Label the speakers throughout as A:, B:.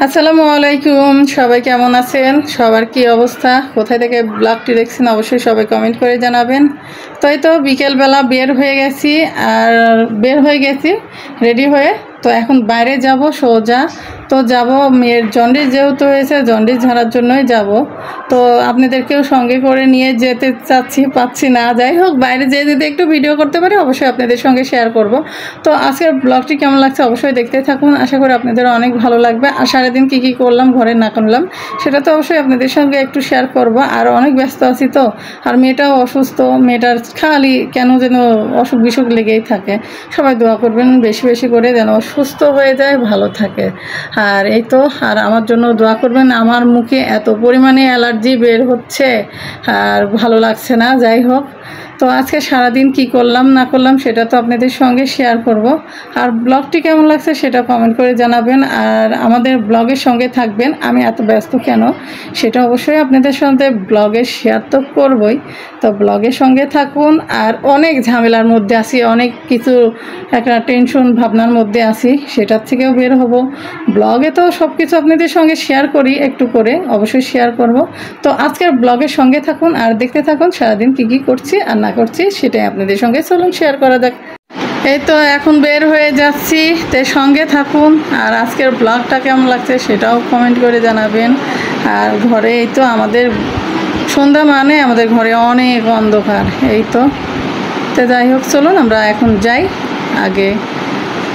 A: আসসালামু আলাইকুম, সবাই কেমন আছেন? সবার কি অবস্থা? কোথায় থেকে ব্লগটি দেখছেন অবশ্যই সবাই কমেন্ট করে জানাবেন। তো এই তো বিকেলবেলা বের হয়ে গেছি রেডি হয়ে। তো এখন বাইরে যাব সোজা। তো যাব মেয়ের জন্ডিস যেহেতু হয়েছে, জন্ডিস ঝাড়ার জন্যই যাব। তো আপনাদেরকেও সঙ্গে করে নিয়ে যেতে পাচ্ছি না। যাই হোক, বাইরে যেয়ে যদি একটু ভিডিও করতে পারি অবশ্যই আপনাদের সঙ্গে শেয়ার করব। তো আজকের ব্লগটি কেমন লাগছে অবশ্যই দেখতে থাকুন। আশা করি আপনাদের অনেক ভালো লাগবে। আর সারাদিন কী কী করলাম, ঘরে না করলাম, সেটা তো অবশ্যই আপনাদের সঙ্গে একটু শেয়ার করব। আর অনেক ব্যস্ত আছি তো, আর মেয়েটাও অসুস্থ। মেয়েটার খালি কেন যেন অসুখ বিসুখ লেগেই থাকে। সবাই দোয়া করবেন বেশি বেশি করে যেন সুস্থ হয়ে যায়, ভালো থাকে। আর এই তো, আর আমার জন্য দোয়া করবেন। আমার মুখে এত পরিমাণে অ্যালার্জি বের হচ্ছে আর ভালো লাগছে না। যাই হোক, তো আজকে সারাদিন কি করলাম না করলাম সেটা তো আপনাদের সঙ্গে শেয়ার করব। আর ব্লগটি কেমন লাগছে সেটা কমেন্ট করে জানাবেন। আর আমাদের ব্লগের সঙ্গে থাকবেন। আমি এত ব্যস্ত কেন সেটা অবশ্যই আপনাদের সঙ্গে ব্লগে শেয়ার তো করবই। তো ব্লগের সঙ্গে থাকুন। আর অনেক ঝামেলার মধ্যে আছি, অনেক কিছু একটা টেনশন ভাবনার মধ্যে আছি, সেটার থেকেও বের হব। ব্লগে তো সব কিছু আপনাদের সঙ্গে শেয়ার করি, একটু করে অবশ্যই শেয়ার করব। তো আজকের ব্লগের সঙ্গে থাকুন আর দেখতে থাকুন সারাদিন কী কী করছি আর না করছি সেটাই আপনাদের সঙ্গে চলুন শেয়ার করা যাক। এই তো এখন বের হয়ে যাচ্ছি, তো সঙ্গে থাকুন। আর আজকের ব্লগটা কেমন লাগছে সেটাও কমেন্ট করে জানাবেন। আর ঘরে এই তো আমাদের সন্ধ্যা মানে আমাদের ঘরে অনেক অন্ধকার। এই তো যাই হোক, চলুন আমরা এখন যাই। আগে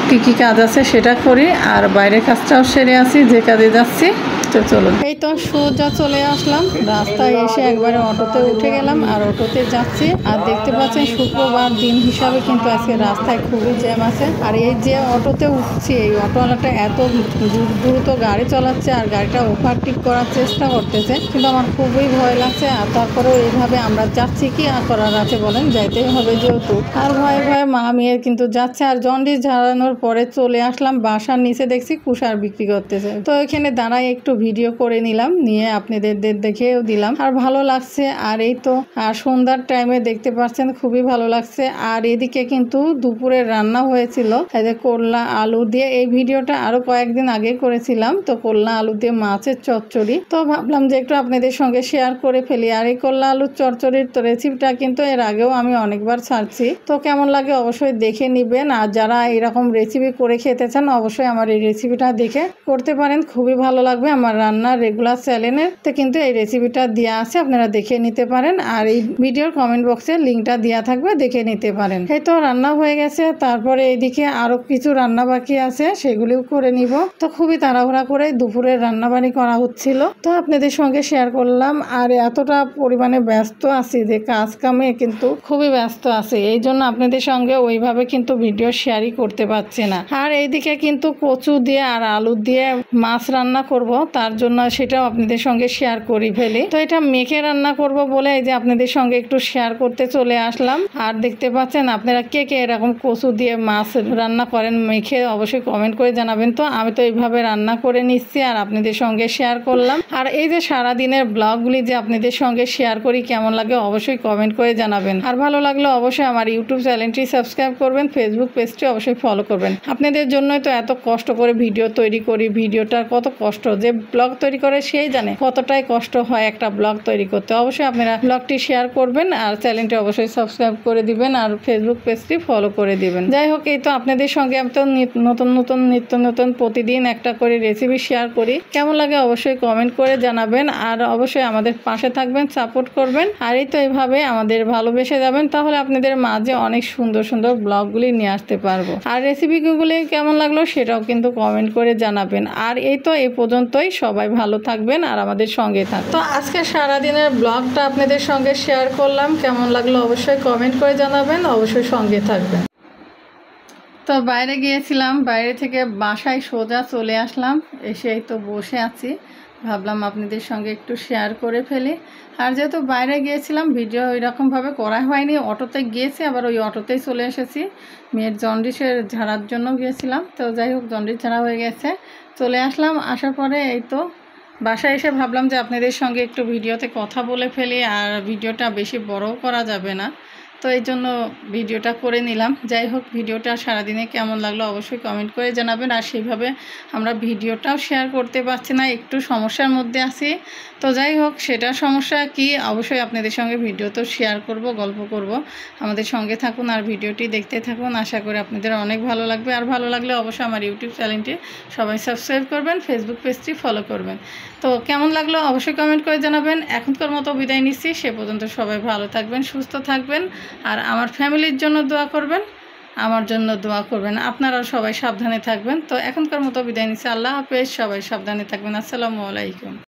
A: কী কী কাজ আছে সেটা করি, আর বাইরের কাজটাও সেরে আসি যে কাজে যাচ্ছি। তো চলুন, এই তো সোজা চলে আসলাম রাস্তায় এসে একবারে অটোতে উঠে গেলাম আর অটোতে যাচ্ছি। আর দেখতে পাচ্ছেন শুক্রবার দিন হিসাবে কিন্তু আজকে রাস্তায় খুবই জ্যাম আছে। আর এই যে অটোতে উঠছি, এই অটোওয়ালাটা এত দ্রুত গাড়ি চালাচ্ছে আর গাড়িটা ওভারটেক করার চেষ্টা করতেছে, কিন্তু আমার খুবই ভয় লাগছে। আর তারপরেও এইভাবে আমরা যাচ্ছি, কি আর করার আছে বলেন, যাইতেই হবে যেহেতু। আর ভয়ে ভয়ে মা মেয়ে কিন্তু যাচ্ছে। আর জন্ডিস ঝাড়ানোর পরে চলে আসলাম বাসার নিচে, দেখছি কুষার বিক্রি করতেছে। তো এখানে দাঁড়ায় একটু ভিডিও করে নিলাম, নিয়ে আপনাদের দেখেও দিলাম। আর ভালো লাগছে। আর এই তো, আর সন্ধ্যার টাইমে দেখতে পাচ্ছেন খুবই ভালো লাগছে। আর এদিকে কিন্তু দুপুরের রান্না হয়েছিল এই যে করলা আলু দিয়ে। এই ভিডিওটা আরো কয়েকদিন আগে করেছিলাম। তো করলা আলু দিয়ে মাছের চচ্চড়ি, তো ভাবলাম যে একটু আপনাদের সঙ্গে শেয়ার করে ফেলি। আর এই করলা আলুর চচ্চড়ির তো রেসিপিটা কিন্তু এর আগেও আমি অনেকবার ছাড়ছি, তো কেমন লাগে অবশ্যই দেখে নিবেন। আর যারা এরকম রেসিপি করে খেতে চান অবশ্যই আমার এই রেসিপিটা দেখে করতে পারেন, খুবই ভালো লাগবে। আমার রান্নার রেগুলার চ্যানেলেতে কিন্তু এই রেসিপিটা দেওয়া আছে, আপনারা দেখে নিতে পারেন। আর এই ভিডিওর কমেন্ট বক্সে লিঙ্কটা দেওয়া থাকবে, দেখে নিতে পারেন। এই তো রান্না হয়ে গেছে, তারপরে এইদিকে আরো কিছু রান্না বাকি আছে, সেগুলিও করে নিব। তো খুবই তাড়াহুড়া করে দুপুরের রান্নাবাড়ি করা হচ্ছিল, তো আপনাদের সঙ্গে শেয়ার করলাম। আর এতটা পরিমাণে ব্যস্ত আছি যে কাজ কামে কিন্তু খুবই ব্যস্ত আছি, এই জন্য আপনাদের সঙ্গে ওইভাবে কিন্তু ভিডিও শেয়ারই করতে পারছি না। আর এইদিকে কিন্তু কচু দিয়ে আর আলু দিয়ে মাছ রান্না করব, তার জন্য সেটাও আপনাদের সঙ্গে শেয়ার করি ফেলি। তো এটা মেখে রান্না করব বলে এই যে আপনাদের সঙ্গে একটু শেয়ার করতে চলে আসলাম। আর দেখতে পাচ্ছেন আপনারা কে কে এরকম কচু দিয়ে মাছ রান্না করেন মেখে অবশ্যই কমেন্ট করে জানাবেন। তো আমি তো এইভাবে রান্না করে নিচ্ছি আর আপনাদের সঙ্গে শেয়ার করলাম। আর এই যে সারাদিনের ব্লগগুলি যে আপনাদের সঙ্গে শেয়ার করি, কেমন লাগে অবশ্যই কমেন্ট করে জানাবেন। আর ভালো লাগলে অবশ্যই আমার ইউটিউব চ্যানেলটি সাবস্ক্রাইব করবেন, ফেসবুক পেজটি অবশ্যই ফলো করবেন। আপনাদের জন্যই তো এত কষ্ট করে ভিডিও তৈরি করি। ভিডিওটার কত কষ্ট, যে ব্লগ তৈরি করে সেই জানে কতটাই কষ্ট হয় একটা ব্লগ তৈরি করতে। অবশ্যই আপনারা ব্লগটি শেয়ার করবেন আর চ্যানেলটি অবশ্যই সাবস্ক্রাইব করে দিবেন আর ফেসবুক পেজটি ফলো করে দিবেন। যাই হোক, এই তো আপনাদের সঙ্গে আমি তো নিত্য নতুন প্রতিদিন একটা করে রেসিপি শেয়ার করি, কেমন লাগে অবশ্যই কমেন্ট করে জানাবেন। আর অবশ্যই আমাদের পাশে থাকবেন, সাপোর্ট করবেন। আর এই তো এইভাবে আমাদের ভালোবেসে যাবেন, তাহলে আপনাদের মাঝে অনেক সুন্দর সুন্দর ব্লগগুলি নিয়ে আসতে পারবো। আর রেসিপিগুলি কেমন লাগলো সেটাও কিন্তু কমেন্ট করে জানাবেন। আর এই তো এই পর্যন্তই, সবাই ভালো থাকবেন আর আমাদের সঙ্গে থাকবেন। তো আজকে সারাদিনের ব্লগটা আপনাদের সঙ্গে শেয়ার করলাম, কেমন লাগলো অবশ্যই কমেন্ট করে জানাবেন, অবশ্যই সঙ্গে থাকবেন। তো বাইরে গিয়েছিলাম, বাইরে থেকে বাসায় সোজা চলে আসলাম, এসেই তো বসে আছি, ভাবলাম আপনাদের সঙ্গে একটু শেয়ার করে ফেলি। আর যেহেতু বাইরে গিয়েছিলাম ভিডিও ওইরকমভাবে করা হয়নি, অটোতে গিয়েছি, আবার ওই অটোতেই চলে এসেছি। মেয়ের জন্ডিসের ঝাড়ার জন্য গিয়েছিলাম। তো যাই হোক, জন্ডিস ঝাড়া হয়ে গেছে, চলে আসলাম। আসার পরে এই তো বাসায় এসে ভাবলাম যে আপনাদের সঙ্গে একটু ভিডিওতে কথা বলে ফেলি। আর ভিডিওটা বেশি বড়ও করা যাবে না, তো এই জন্য ভিডিওটা করে নিলাম। যাই হোক, ভিডিওটা সারাদিনে কেমন লাগলো অবশ্যই কমেন্ট করে জানাবেন। আর সেইভাবে আমরা ভিডিওটাও শেয়ার করতে পারছি না, একটু সমস্যার মধ্যে আছি। তো যাই হোক, সেটা সমস্যা কি অবশ্যই আপনাদের সঙ্গে ভিডিও তো শেয়ার করব, গল্প করব। আমাদের সঙ্গে থাকুন আর ভিডিওটি দেখতে থাকুন। আশা করি আপনাদের অনেক ভালো লাগবে। আর ভালো লাগলে অবশ্যই আমার ইউটিউব চ্যানেলটি সবাই সাবস্ক্রাইব করবেন, ফেসবুক পেজটি ফলো করবেন। তো কেমন লাগলো অবশ্যই কমেন্ট করে জানাবেন। এখনকার মতো বিদায় নিচ্ছি, সে পর্যন্ত সবাই ভালো থাকবেন, সুস্থ থাকবেন। আর আমার ফ্যামিলির জন্য দোয়া করবেন, আমার জন্য দোয়া করবেন। আপনারাও সবাই সাবধানে থাকবেন। তো এখনকার মতো বিদায় নিচ্ছি। আল্লাহ হাফেজ। সবাই সাবধানে থাকবেন। আসসালামু আলাইকুম।